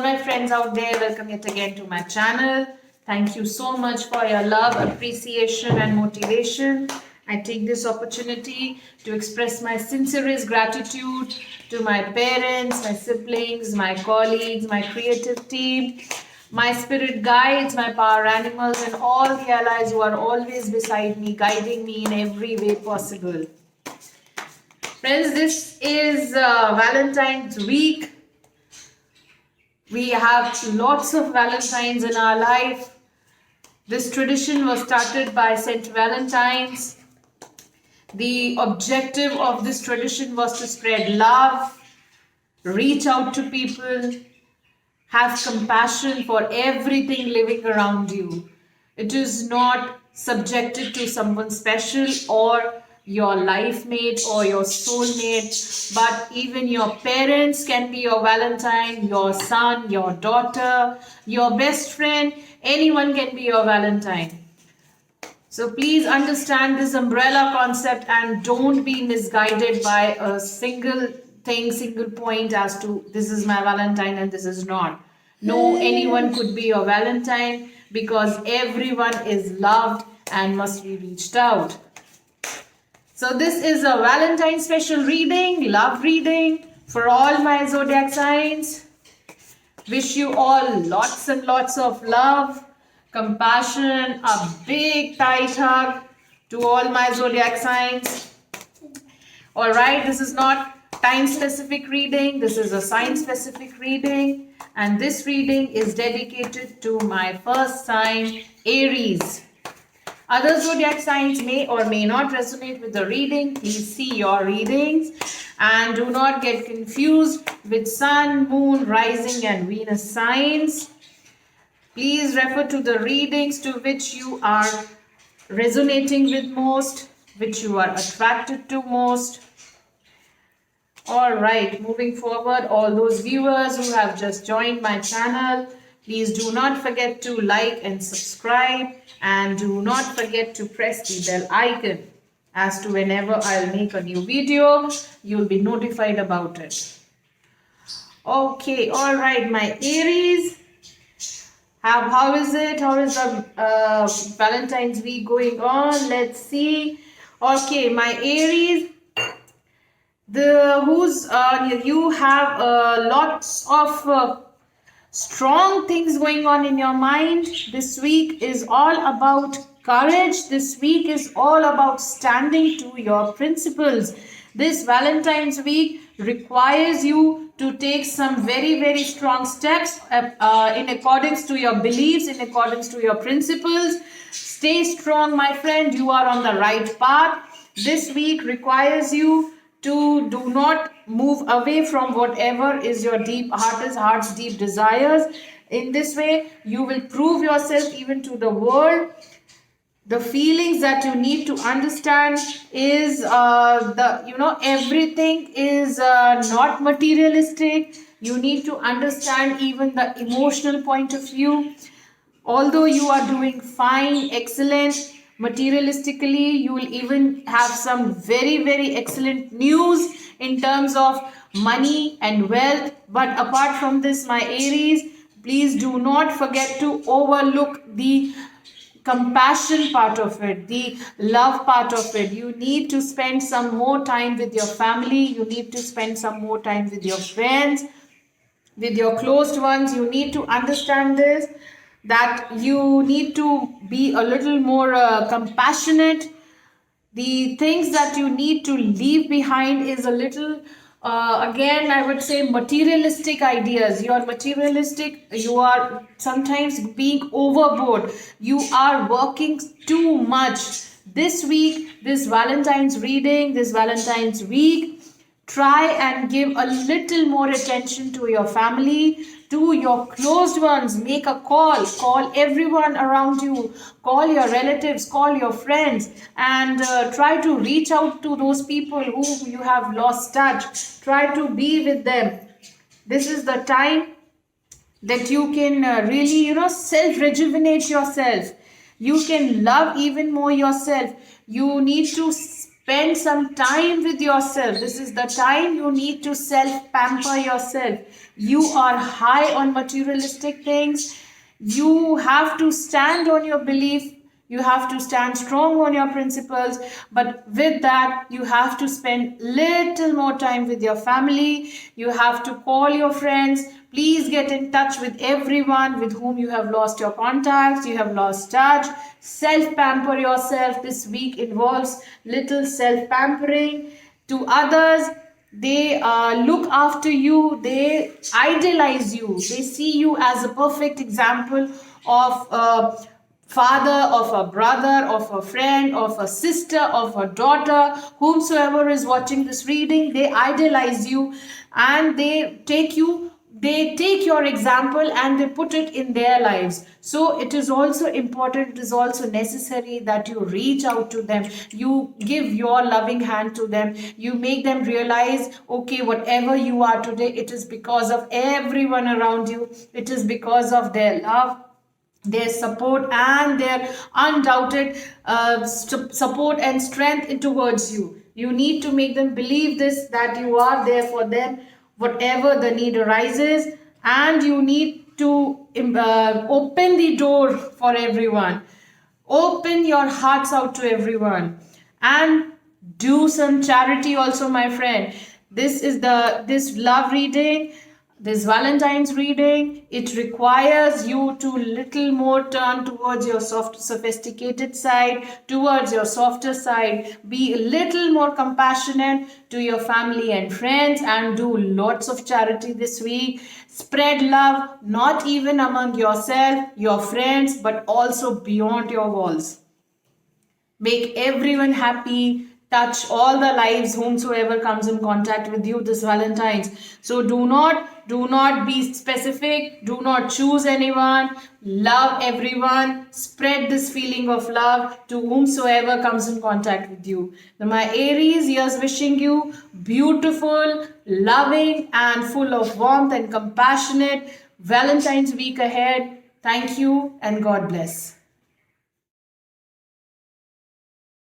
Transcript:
my friends out there, welcome yet again to my channel. Thank you so much for your love, appreciation and motivation. I take this opportunity to express my sincerest gratitude to my parents, my siblings, my colleagues, my creative team, my spirit guides, my power animals and all the allies who are always beside me, guiding me in every way possible. Friends, this is Valentine's week. We have lots of Valentines in our life. This tradition was started by Saint Valentine's. The objective of this tradition was to spread love, reach out to people, have compassion for everything living around you. It is not subjected to someone special or your life mate or your soulmate, but even your parents can be your Valentine, your son, your daughter, your best friend, anyone can be your Valentine. So please understand this umbrella concept and don't be misguided by a single thing, single point as to this is my Valentine and this is not. No, anyone could be your Valentine because everyone is loved and must be reached out. So this is a Valentine special reading, love reading for all my zodiac signs. Wish you all lots and lots of love, compassion, a big tight hug to all my zodiac signs. Alright, this is not time specific reading, this is a sign specific reading, and this reading is dedicated to my first sign, Aries. Other zodiac signs may or may not resonate with the reading. Please see your readings and do not get confused with Sun, Moon, Rising and Venus signs. Please refer to the readings to which you are resonating with most, which you are attracted to most. Alright, moving forward, all those viewers who have just joined my channel, please do not forget to like and subscribe and do not forget to press the bell icon as to whenever I'll make a new video, you'll be notified about it. Okay, alright, my Aries. How is it? How is the Valentine's week going on? Let's see. Okay, my Aries. You have lots of strong things going on in your mind. This week is all about courage. This week is all about standing to your principles. This Valentine's week requires you to take some very, very strong steps in accordance to your beliefs, in accordance to your principles. Stay strong, my friend. You are on the right path. This week requires you to do not move away from whatever is your heart's deep desires. In this way, you will prove yourself even to the world. The feelings that you need to understand is everything is not materialistic. You need to understand even the emotional point of view. Although you are doing fine, excellent, materialistically, you will even have some very, very excellent news in terms of money and wealth. But apart from this, my Aries, please do not forget to overlook the compassion part of it, the love part of it. You need to spend some more time with your family. You need to spend some more time with your friends, with your closed ones. You need to understand this, that you need to be a little more compassionate. The things that you need to leave behind is a little, again, I would say materialistic ideas. You are materialistic, you are sometimes being overboard. You are working too much. This week, this Valentine's reading, this Valentine's week, try and give a little more attention to your family, to your closed ones. Make a call everyone around you, call your relatives, call your friends, and try to reach out to those people who you have lost touch. Try to be with them. This is the time that you can really, self-rejuvenate yourself. You can love even more yourself. You need to Spend some time with yourself. This is the time you need to self pamper yourself. You are high on materialistic things. You have to stand on your belief. You have to stand strong on your principles. But with that, you have to spend little more time with your family. You have to call your friends. Please get in touch with everyone with whom you have lost your contacts, you have lost touch. Self pamper yourself. This week involves little self pampering. To others, they look after you, they idolize you, they see you as a perfect example of a father, of a brother, of a friend, of a sister, of a daughter. Whomsoever is watching this reading, they idolize you and they take your example and they put it in their lives. So it is also important, it is also necessary that you reach out to them, you give your loving hand to them, you make them realize, okay, whatever you are today, it is because of everyone around you, it is because of their love, their support and their undoubted support and strength towards you. You need to make them believe this, that you are there for them whatever the need arises, and you need to open the door for everyone, open your hearts out to everyone, and do some charity also, my friend. This love reading, this Valentine's reading, it requires you to little more turn towards your soft, sophisticated side, towards your softer side. Be a little more compassionate to your family and friends, and do lots of charity this week. Spread love, not even among yourself, your friends, but also beyond your walls. Make everyone happy. Touch all the lives whomsoever comes in contact with you this Valentine's. So do not be specific. Do not choose anyone. Love everyone. Spread this feeling of love to whomsoever comes in contact with you. Now, my Aries, here's wishing you beautiful, loving, and full of warmth and compassionate Valentine's week ahead. Thank you and God bless.